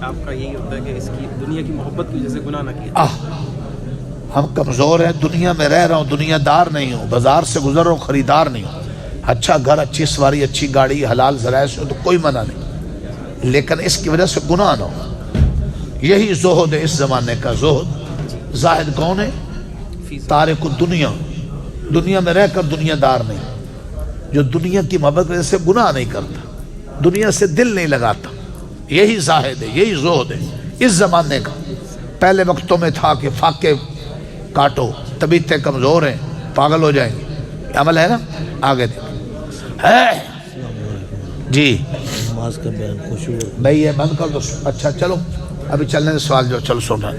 آپ کا یہی ہوتا ہے کہ اس کی دنیا کی محبت کی وجہ سے گناہ نہ کیا؟ ہم کمزور ہیں، دنیا میں رہ رہا ہوں، دنیا دار نہیں ہوں، بازار سے گزر رہا ہوں، خریدار نہیں ہوں، اچھا گھر، اچھی سواری، اچھی گاڑی، حلال ذرائع سے تو کوئی منع نہیں، لیکن اس کی وجہ سے گناہ نہ ہو۔ یہی زہد ہے اس زمانے کا زہد۔ زاہد کون ہے؟ تارک الدنیا، دنیا میں رہ کر دنیا دار نہیں، جو دنیا کی محبت کی وجہ سے گناہ نہیں کرتا، دنیا سے دل نہیں لگاتا، یہی زاہد ہے، یہی زہد ہے اس زمانے کا۔ پہلے وقتوں میں تھا کہ فاقے کاٹو، طبیعتیں کمزور ہیں، پاگل ہو جائیں گے، عمل ہے نا، آگے ہے جی نماز کا بیان خشوع، بھئی یہ بند کر دو۔ اچھا چلو ابھی چلنے دے سوال جو چل سونا۔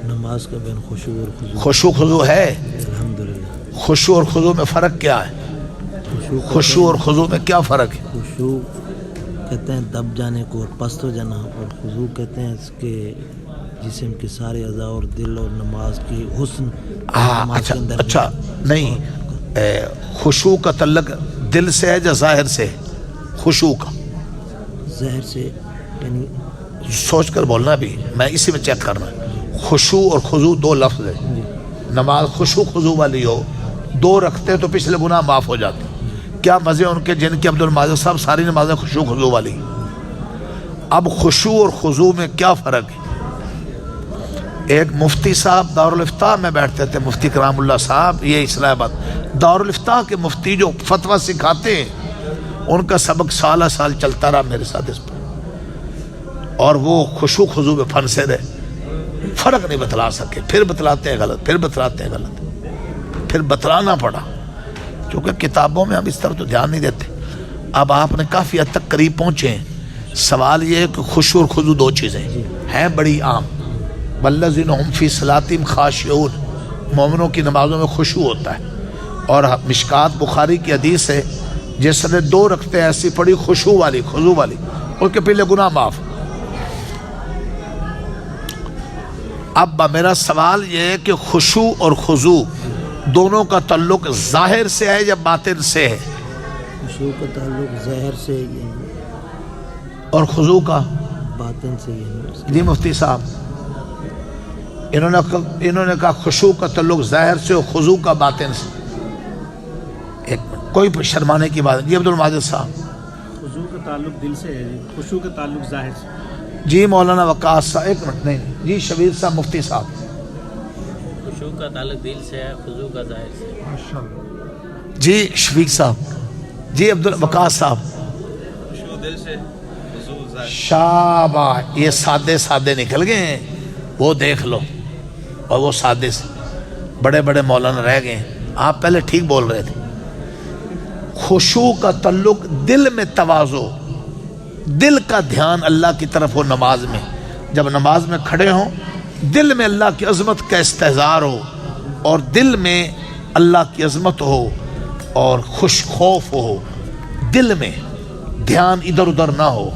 نماز کا بیان خشوع اور خضوع، خشوع خضوع ہے، الحمدللہ۔ خشوع اور خضوع میں فرق کیا ہے؟ خشوع اور خضوع میں کیا فرق ہے؟ خشوع کہتے ہیں دب جانے کو اور پست ہو جانا، اور خضوع کہتے ہیں اس کے جسم کے سارے اعضاء اور دل اور نماز کی حسن نماز اچھا کے اندر اچھا نہیں، خشوع کا تعلق دل سے ہے یا ظاہر سے؟ خشوع کا ظاہر سے، یعنی سوچ کر بولنا بھی، میں اسی میں چیک کرنا۔ خشوع اور خضوع دو لفظ ہیں، نماز خشوع خضوع والی ہو، دو رکھتے تو پچھلے گناہ معاف ہو جاتے۔ کیا مزے ان کے جن کے عبد الماجد صاحب ساری نمازیں خشوع خضوع والی۔ اب خشوع اور خضوع میں کیا فرق ہے؟ ایک مفتی صاحب دارالافتاء میں بیٹھتے تھے، مفتی کرام اللہ صاحب، یہ اسلام آباد دارالافتاء کے مفتی جو فتویٰ سکھاتے ہیں، ان کا سبق سالہ سال چلتا رہا میرے ساتھ اس پر، اور وہ خشوع خضوع میں پھنسے رہے، فرق نہیں بتلا سکے، پھر بتلاتے ہیں غلط، پھر بتلاتے ہیں غلط، پھر بتلانا پڑا، کیونکہ کتابوں میں ہم اس طرح تو دھیان نہیں دیتے۔ اب آپ نے کافی حد تک قریب پہنچے ہیں۔ سوال یہ ہے کہ خشوع اور خضوع دو چیزیں ہیں بڑی عام، والذین هم فی صلاتہم خاشعون، مومنوں کی نمازوں میں خشوع ہوتا ہے، اور مشکات بخاری کی حدیث ہے جس نے دو رکھتے ایسی پڑی خشوع والی خضوع والی، اس کے پہلے گناہ معاف۔ اب میرا سوال یہ ہے کہ خشوع اور خضوع دونوں کا تعلق ظاہر سے ہے یا باطن سے ہے؟ خشوع کا تعلق ظاہر سے اور خضوع کا باطن سے ہے۔ جی مفتی صاحب، انہوں نے کہا خشوع کا تعلق ظاہر سے اور خضوع کا باطن سے۔ ایک منٹ، کوئی شرمانے کی بات نہیں۔ جی عبد الماجد صاحب۔ خضوع کا تعلق دل سے ہے، خشوع کا تعلق ظاہر سے۔ جی مولانا وقاص صاحب، ایک منٹ، نہیں جی شبیر صاحب مفتی صاحب۔ خشوع کا تعلق دل سے ہے، خضوع کا ظاہر سے۔ جی شفیق صاحب۔ جی عبد الوقاص صاحب۔ خشوع دل سے، خضوع ظاہر۔ شاباش، یہ سادے سادے نکل گئے ہیں، وہ دیکھ لو، اور وہ سادے سے بڑے بڑے مولانا رہ گئے ہیں۔ آپ پہلے ٹھیک بول رہے تھے۔ خشوع کا تعلق دل میں تواضع، دل کا دھیان اللہ کی طرف ہو نماز میں، جب نماز میں کھڑے ہوں دل میں اللہ کی عظمت کا استحضار ہو، اور دل میں اللہ کی عظمت ہو اور خوش خوف ہو، دل میں دھیان ادھر ادھر نہ ہو،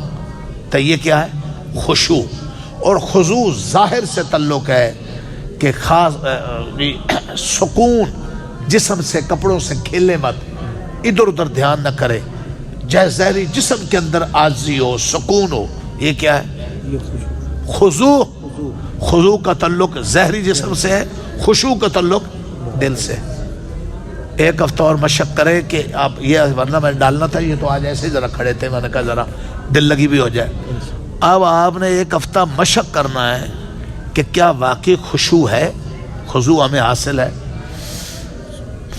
تو یہ کیا ہے؟ خشوع۔ اور خضوع ظاہر سے تعلق ہے کہ خاص سکون، جسم سے کپڑوں سے کھیلے مت، ادھر ادھر دھیان نہ کرے، جیسے ظاہری جسم کے اندر عاجزی ہو، سکون ہو، یہ کیا ہے؟ خضوع۔ خضوع کا تعلق ظاہری جسم سے ہے، خشوع کا تعلق دل سے۔ ایک ہفتہ اور مشق کرے کہ آپ یہ، ورنہ میں ڈالنا تھا، یہ تو آج ایسے ہی ذرا کھڑے تھے، میں نے کہا ذرا دل لگی بھی ہو جائے۔ اب آپ نے ایک ہفتہ مشق کرنا ہے کہ کیا واقعی خشوع ہے، خضوع ہمیں حاصل ہے۔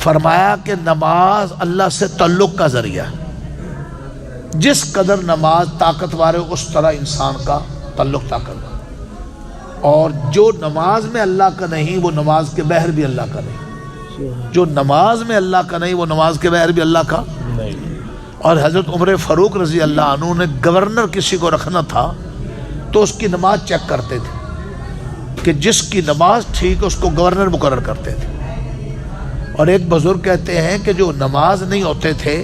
فرمایا کہ نماز اللہ سے تعلق کا ذریعہ، جس قدر نماز طاقتور ہے اس طرح انسان کا تعلق طاقتور، اور جو نماز میں اللہ کا نہیں وہ نماز کے بغیر بھی اللہ کا نہیں، جو نماز میں اللہ کا نہیں وہ نماز کے بغیر بھی اللہ کا نہیں۔ اور حضرت عمر فاروق رضی اللہ عنہ نے گورنر کسی کو رکھنا تھا تو اس کی نماز چیک کرتے تھے کہ جس کی نماز ٹھیک ہے اس کو گورنر مقرر کرتے تھے۔ اور ایک بزرگ کہتے ہیں کہ جو نماز نہیں ہوتے تھے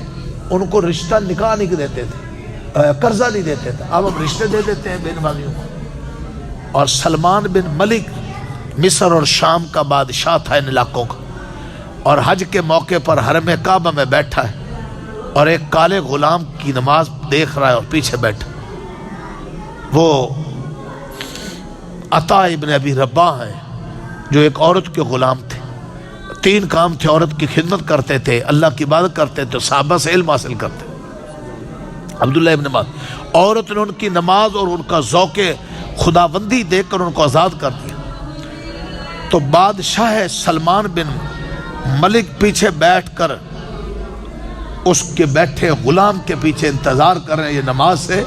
ان کو رشتہ نکاح نہیں دیتے تھے، قرضہ نہیں دیتے تھے، اب ہم رشتے دے دیتے ہیں بے نمازیوں کو۔ اور سلمان بن ملک مصر اور شام کا بادشاہ تھا ان علاقوں کا، اور حج کے موقع پر حرم کعبہ میں بیٹھا ہے، اور ایک کالے غلام کی نماز دیکھ رہا ہے اور پیچھے بیٹھا، وہ عطا ابن ابی رباح ہیں جو ایک عورت کے غلام تھے. 3 کام تھے. عورت کی خدمت کرتے تھے, اللہ کی عبادت کرتے تھے, صحابہ سے علم حاصل کرتے. عبداللہ ابن عباس, عورت نے ان کی نماز اور ان کا ذوق خداوندی دیکھ کر ان کو آزاد کر دیا. تو بادشاہ سلمان بن ملک پیچھے بیٹھ کر اس کے بیٹھے غلام کے پیچھے انتظار کر رہے ہیں یہ نماز سے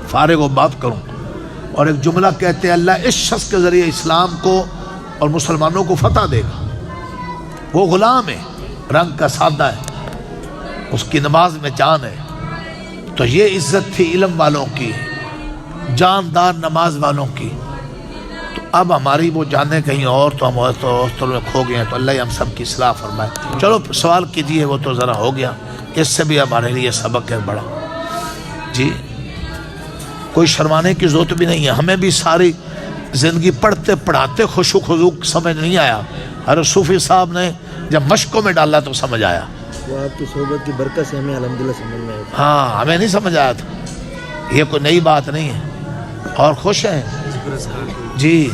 فارغ و بات کروں, اور ایک جملہ کہتے ہیں اللہ اس شخص کے ذریعے اسلام کو اور مسلمانوں کو فتح دے گا. وہ غلام ہے, رنگ کا سادہ ہے, اس کی نماز میں جان ہے. تو یہ عزت تھی علم والوں کی, جاندار نماز والوں کی. تو اب ہماری وہ جانے کہیں اور, تو ہم تو میں کھو گئے ہیں. تو اللہ ہم سب کی اصلاح فرمائے. چلو سوال کیجیے, وہ تو ذرا ہو گیا, اس سے بھی ہمارے لیے سبق ہے بڑا. جی کوئی شرمانے کی ضرورت بھی نہیں ہے. ہمیں بھی ساری زندگی پڑھتے پڑھاتے خشوع خضوع سمجھ نہیں آیا. ہر صوفی صاحب نے جب مشقوں میں ڈالا تو سمجھ آیا. وہ آپ کی صحبت کی برکت سے ہمیں الحمدللہ سمجھ میں آیا. ہاں ہمیں نہیں سمجھ آیا تھا. یہ کوئی نئی بات نہیں ہے. اور خوش ہیں جی,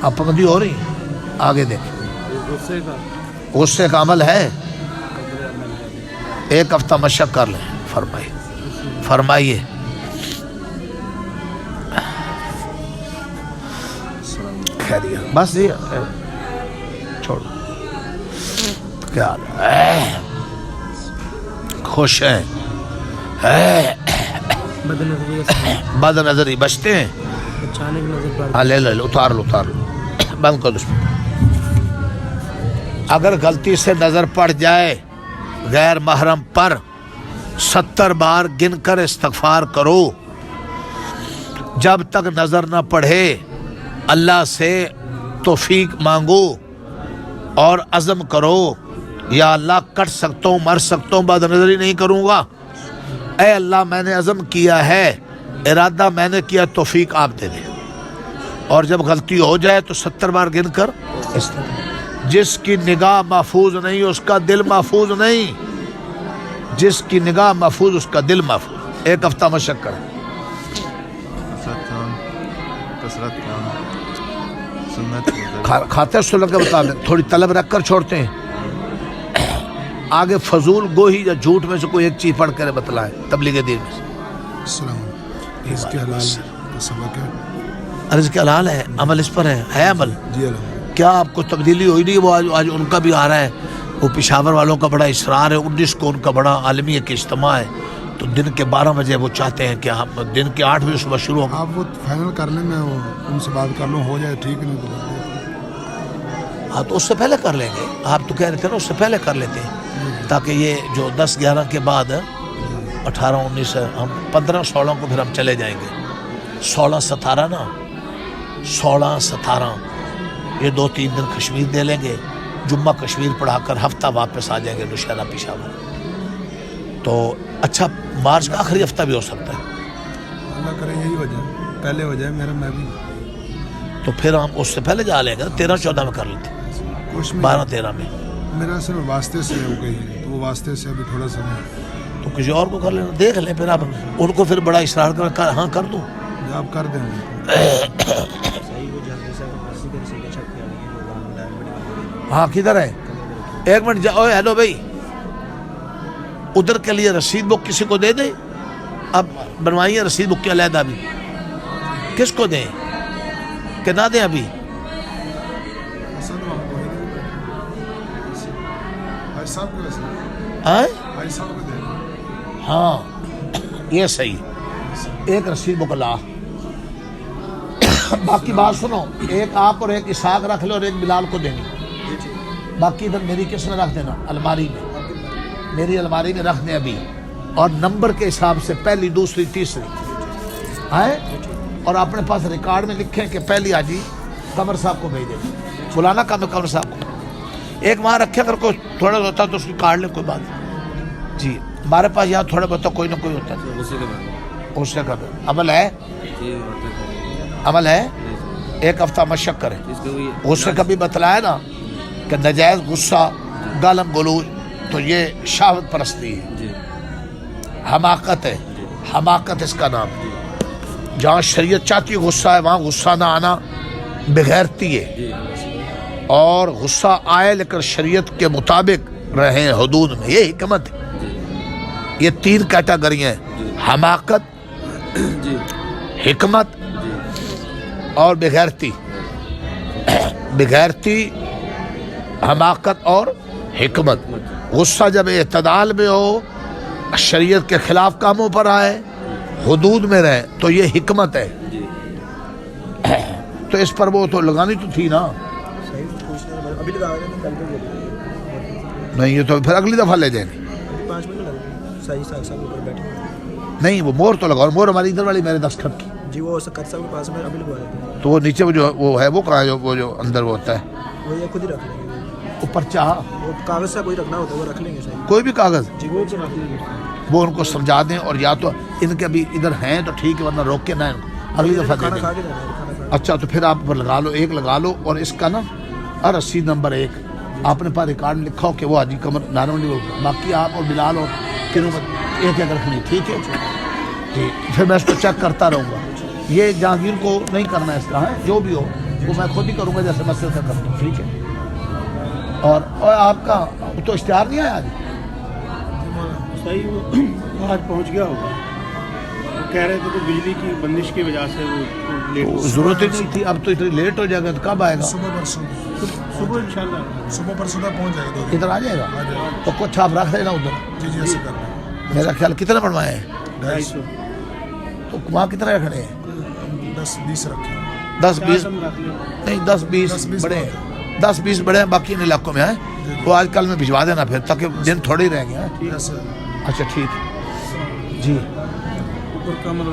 اب پابندی ہو رہی آگے دیکھیں. غصے کا عمل ہے, 1 ہفتہ مشق کر لیں. فرمائیے. خیریت بس یہ چھوڑ. کیا خوش ہیں, بد نظری بچتے ہیں. ہاں لے لو, اتار لو بند کر دو. اگر غلطی سے نظر پڑ جائے غیر محرم پر 70 بار گن کر استغفار کرو. جب تک نظر نہ پڑے اللہ سے توفیق مانگو اور عزم کرو, یا اللہ کٹ سکتا ہوں, مر سکتا ہوں, بد نظری نہیں کروں گا. اے اللہ میں نے عزم کیا ہے, ارادہ میں نے کیا, توفیق آپ دے دیں. اور جب غلطی ہو جائے تو 70 بار گن کر. جس کی نگاہ محفوظ نہیں اس کا دل محفوظ نہیں, جس کی نگاہ محفوظ اس کا دل محفوظ. 1 ہفتہ مشق کریں. کھاتے سنت کے مطابق تھوڑی طلب رکھ کر چھوڑتے ہیں. آگے فضول گوہی یا جھوٹ میں سے کوئی ایک چیز پڑھ کر بتلائیں تبلیغ دین میں. السلام علیکم. رزق حلال کا سبق ہے, رزق حلال ہے, عمل اس پر ہے عمل. جی الحمد. کیا آپ کو تبدیلی ہوئی نہیں؟ وہ آج ان کا بھی آ رہا ہے, وہ پشاور والوں کا بڑا اصرار ہے. 19 کو ان کا بڑا عالمی ایک اجتماع ہے, تو دن کے 12 بجے وہ چاہتے ہیں کہ ہم دن کے 8 بجے صبح شروع ہو. آپ وہ فائنل کر لیں, میں ان سے بات کر لوں, ہو جائے ٹھیک نہیں تو. ہاں تو اس سے پہلے کر لیں گے. آپ تو کہہ رہے تھے نا اس سے پہلے کر لیتے ہیں, تاکہ یہ جو 10-11 کے بعد 18-19 ہم 15-16 کو پھر ہم چلے جائیں گے. 16-17 نا, 16-17 یہ 2-3 دن کشمیر دے لیں گے. جمعہ کشمیر پڑھا کر ہفتہ واپس آ جائیں گے نوشہرہ پشاور. تو اچھا مارچ کا آخری ہفتہ بھی ہو سکتا ہے. اللہ کرے یہی وجہ پہلے ہو جائے میرا. میں بھی تو پھر ہم اس سے پہلے جا لیں گے. 13-14 میں کر لیتے, 12-13 میں. میرا صرف واسطے سے ہو گئی, تو وہ واسطے سے ابھی تھوڑا سا تو کسی اور کو کر لینا, دیکھ لیں. پھر آپ ان کو پھر بڑا اصرار کر, ہاں کر دوں. آپ کر دیں. ہاں کدھر ہے؟ 1 منٹ جاؤ. ہیلو بھائی, ادھر کے لیے رسید بک کسی کو دے دیں. اب بنوائیے رسید بک کے علیحدہ بھی. کس کو دیں کہ نہ دیں ابھی؟ ہاں یہ صحیح. 1 رسید بک لا. باقی بات سنو, 1 آپ اور 1 اسحاق رکھ لو اور 1 بلال کو دینی. باقی ادھر میری کس میں رکھ دینا, الماری میں. میری الماری میں رکھ دیں ابھی, اور نمبر کے حساب سے پہلی, دوسری, تیسری آئے. اور اپنے پاس ریکارڈ میں لکھیں کہ پہلی آجی قمر صاحب کو بھیجیں. بلانا کام ہے قمر صاحب کو. 1 وہاں رکھے, اگر کوئی تھوڑا ہوتا تو اس کی کاٹ لیں, کوئی بات. جی ہمارے پاس یہاں تھوڑا بہت کوئی نہ کوئی ہوتا ہے. غصے کا عمل ہے, عمل ہے. 1 ہفتہ مشق کریں. غصے کا بھی بتلایا نا کہ نجائز غصہ, گالم گلوچ, تو یہ شہوت پرستی ہے, حماقت ہے. حماقت اس کا نام. جہاں شریعت چاہتی ہے غصہ ہے وہاں غصہ نہ آنا بغیرتی ہے، اور غصہ آئے لیکن شریعت کے مطابق رہیں حدود میں، یہ حکمت ہے۔ یہ 3 کیٹیگریاں ہیں، حماقت، حکمت اور بغیرتی۔ بغیرتی، حماقت اور حکمت۔ غصہ جب اعتدال میں ہو، شریعت کے خلاف کاموں پر آئے، حدود میں رہے، تو یہ حکمت ہے۔ تو اس پر وہ تو لگانی تو تھی نا، نہیں یہ تو پھر اگلی دفعہ لے جائیں گے۔ نہیں وہ مور تو لگاؤ، مور ہماری ادھر والی میرے دستخط کی جی، وہ سکر صاحب کے پاس میں ابھی لگوا رہے تھے، تو وہ نیچے وہ جو وہ ہے وہ کہاں ہے، وہ جو اندر وہ ہوتا ہے وہ یہ خود ہی رکھ لیں گے، اوپر چاہ وہ کاغذ سے کوئی رکھنا ہوتا ہے وہ رکھ لیں گے صحیح کوئی بھی کاغذ، جی، وہ تو رکھ لیں گے۔ وہ ان کو سمجھا دیں، اور یا تو ان کے ابھی ادھر ہیں تو ٹھیک ہے، ورنہ روک کے نہ ان کو اگلی دفعہ دے کھانا دیں۔ کھا کے جانا ہے، کھانا کھا اچھا تو پھر آپ لگا لو، ایک لگا لو، اور اس کا نا رسید نمبر 1 آپ نے پاس ریکارڈ لکھا ہو کہ وہ حاجی قمر نارمنڈی، باقی آپ اور بلال اور کنوں ایک ایک رکھنی، ٹھیک ہے جی۔ پھر میں اس کو چیک کرتا رہوں گا، یہ جہانگیر کو نہیں کرنا ہے اس کا، ہے جو بھی ہو وہ میں خود ہی کروں گا جیسے مسئلے سے کرتا ہوں، ٹھیک ہے۔ اور آپ کا تو اشتہار نہیں آیا آج؟ صحیح وہ آج پہنچ گیا ہوگا، وہ کہہ رہے تھے کہ بجلی کی بندش کی وجہ سے وہ لیٹ ہو ضرورت ہی نہیں تھی، اب تو اتنی لیٹ ہو جائے گا تو کب آئے گا؟ صبح پرسوں صبح انشاءاللہ صبح پرسوں تک پہنچ جائے گا، ادھر آ جائے گا تو کچھ آپ رکھ لینا ادھر، جی جی ایسے کرنا ہے۔ میرا خیال کتنے بنوائے ہیں 250 تو وہاں کتنے رکھنے ہیں؟ 10-20 رکھے 10-20 ہم رکھ لیں۔ نہیں 10-20 بڑے ہیں، 10-20 بڑے ہیں، باقی ان علاقوں میں ہیں وہ آج کل میں بھجوا دینا پھر، تاکہ دن تھوڑے ہی رہ گئے ہیں۔ ایسے اچھا ٹھیک ہے جی۔ اوپر کمر